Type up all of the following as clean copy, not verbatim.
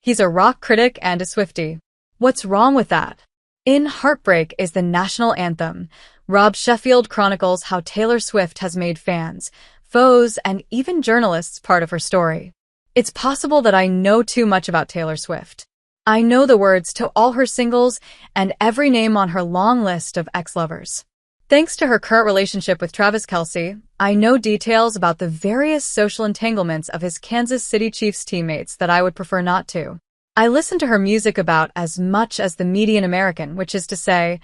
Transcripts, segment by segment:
He's a rock critic and a Swiftie. What's wrong with that? In Heartbreak is the national anthem, Rob Sheffield chronicles how Taylor Swift has made fans, foes, and even journalists part of her story. It's possible that I know too much about Taylor Swift. I know the words to all her singles and every name on her long list of ex-lovers. Thanks to her current relationship with Travis Kelce, I know details about the various social entanglements of his Kansas City Chiefs teammates that I would prefer not to. I listen to her music about as much as the median American, which is to say,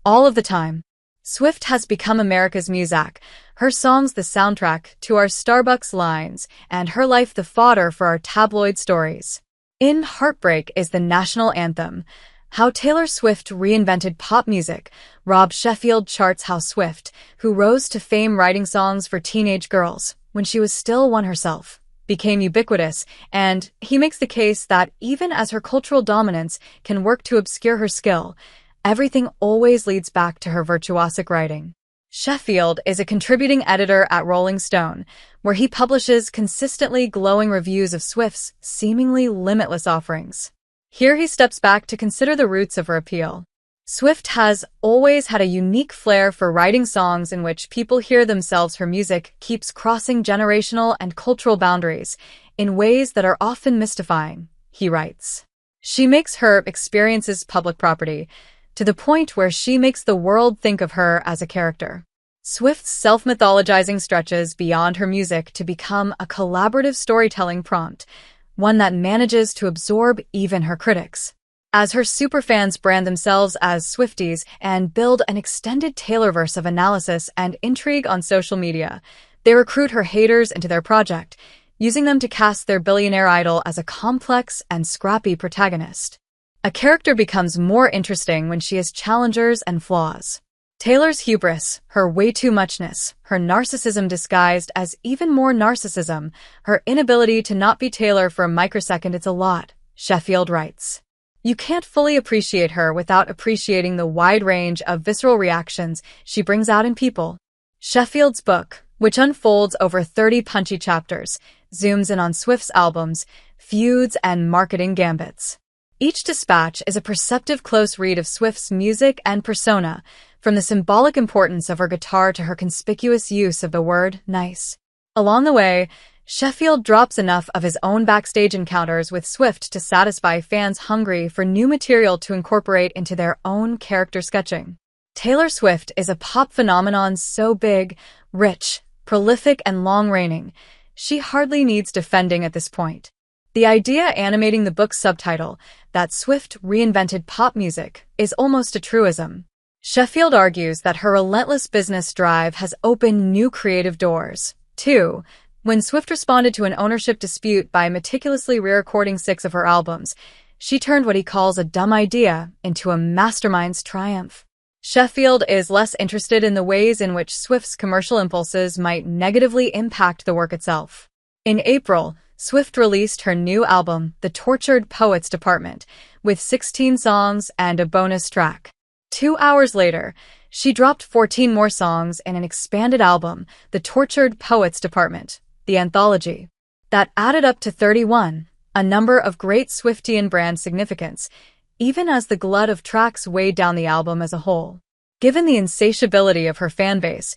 all of the time. Swift has become America's Muzak, her songs the soundtrack to our Starbucks lines, and her life the fodder for our tabloid stories. In Heartbreak is the national anthem, how Taylor Swift reinvented pop music. Rob Sheffield charts how Swift, who rose to fame writing songs for teenage girls when she was still one herself, became ubiquitous, and he makes the case that even as her cultural dominance can work to obscure her skill, everything always leads back to her virtuosic writing. Sheffield is a contributing editor at Rolling Stone, where he publishes consistently glowing reviews of Swift's seemingly limitless offerings. Here he steps back to consider the roots of her appeal. Swift has always had a unique flair for writing songs in which people hear themselves. Her music keeps crossing generational and cultural boundaries in ways that are often mystifying, he writes. She makes her experiences public property, to the point where she makes the world think of her as a character. Swift's self-mythologizing stretches beyond her music to become a collaborative storytelling prompt, one that manages to absorb even her critics. As her superfans brand themselves as Swifties and build an extended Taylorverse of analysis and intrigue on social media, they recruit her haters into their project, using them to cast their billionaire idol as a complex and scrappy protagonist. A character becomes more interesting when she has challengers and flaws. Taylor's hubris, her way-too-muchness, her narcissism disguised as even more narcissism, her inability to not be Taylor for a microsecond, it's a lot, Sheffield writes. You can't fully appreciate her without appreciating the wide range of visceral reactions she brings out in people. Sheffield's book, which unfolds over 30 punchy chapters, zooms in on Swift's albums, feuds, and marketing gambits. Each dispatch is a perceptive close read of Swift's music and persona, from the symbolic importance of her guitar to her conspicuous use of the word nice. Along the way, Sheffield drops enough of his own backstage encounters with Swift to satisfy fans hungry for new material to incorporate into their own character sketching. Taylor Swift is a pop phenomenon so big, rich, prolific, and long-reigning, she hardly needs defending at this point. The idea animating the book's subtitle, that Swift reinvented pop music, is almost a truism. Sheffield argues that her relentless business drive has opened new creative doors, too. When Swift responded to an ownership dispute by meticulously re-recording 6 of her albums, she turned what he calls a dumb idea into a mastermind's triumph. Sheffield is less interested in the ways in which Swift's commercial impulses might negatively impact the work itself. In April, Swift released her new album, The Tortured Poets Department, with 16 songs and a bonus track. 2 hours later, she dropped 14 more songs in an expanded album, The Tortured Poets Department, the anthology. That added up to 31, a number of great Swiftian brand significance, even as the glut of tracks weighed down the album as a whole. Given the insatiability of her fanbase,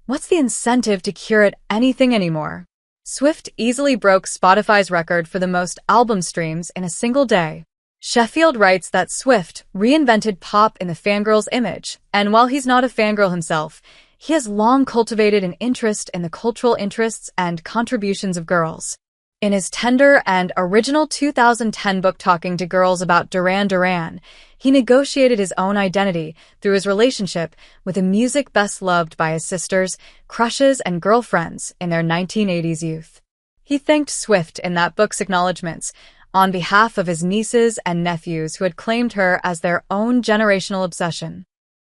what's the incentive to curate anything anymore? Swift easily broke Spotify's record for the most album streams in a single day. Sheffield writes that Swift reinvented pop in the fangirl's image, and while he's not a fangirl himself, he has long cultivated an interest in the cultural interests and contributions of girls. In his tender and original 2010 book Talking to Girls about Duran Duran, he negotiated his own identity through his relationship with the music best loved by his sisters, crushes, and girlfriends in their 1980s youth. He thanked Swift in that book's acknowledgments on behalf of his nieces and nephews who had claimed her as their own generational obsession.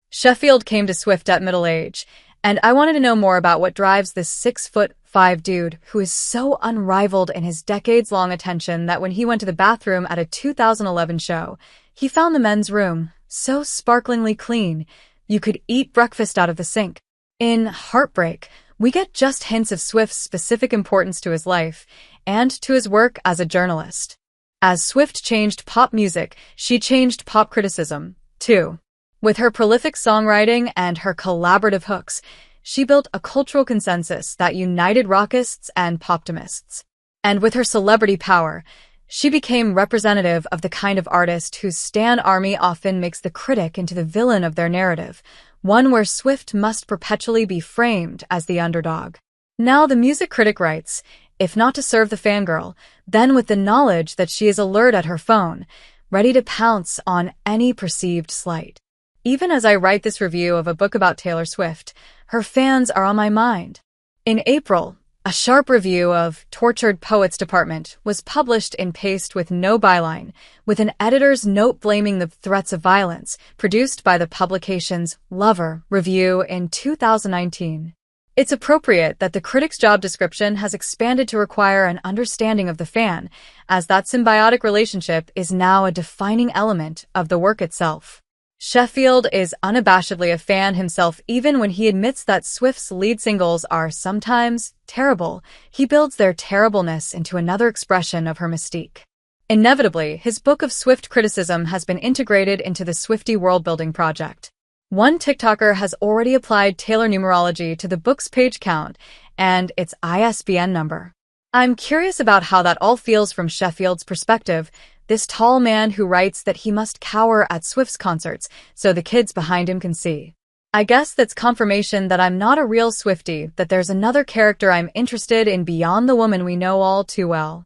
Sheffield came to Swift at middle age, and I wanted to know more about what drives this 6'5" dude who is so unrivaled in his decades-long attention that when he went to the bathroom at a 2011 show, he found the men's room so sparklingly clean, you could eat breakfast out of the sink. In Heartbreak, we get just hints of Swift's specific importance to his life and to his work as a journalist. As Swift changed pop music, she changed pop criticism, too. With her prolific songwriting and her collaborative hooks, she built a cultural consensus that united rockists and poptimists. And with her celebrity power, she became representative of the kind of artist whose stan army often makes the critic into the villain of their narrative, one where Swift must perpetually be framed as the underdog. Now the music critic writes, if not to serve the fangirl, then with the knowledge that she is alert at her phone, ready to pounce on any perceived slight. Even as I write this review of a book about Taylor Swift, her fans are on my mind. In April, a sharp review of Tortured Poets Department was published in Paste with no byline, with an editor's note blaming the threats of violence produced by the publication's Lover review in 2019. It's appropriate that the critic's job description has expanded to require an understanding of the fan, as that symbiotic relationship is now a defining element of the work itself. Sheffield is unabashedly a fan himself even when he admits that Swift's lead singles are sometimes terrible. He builds their terribleness into another expression of her mystique. Inevitably, his book of Swift criticism has been integrated into the Swiftie world-building project. One TikToker has already applied Taylor numerology to the book's page count and its ISBN number. I'm curious about how that all feels from Sheffield's perspective, this tall man who writes that he must cower at Swift's concerts so the kids behind him can see. I guess that's confirmation that I'm not a real Swiftie, that there's another character I'm interested in beyond the woman we know all too well.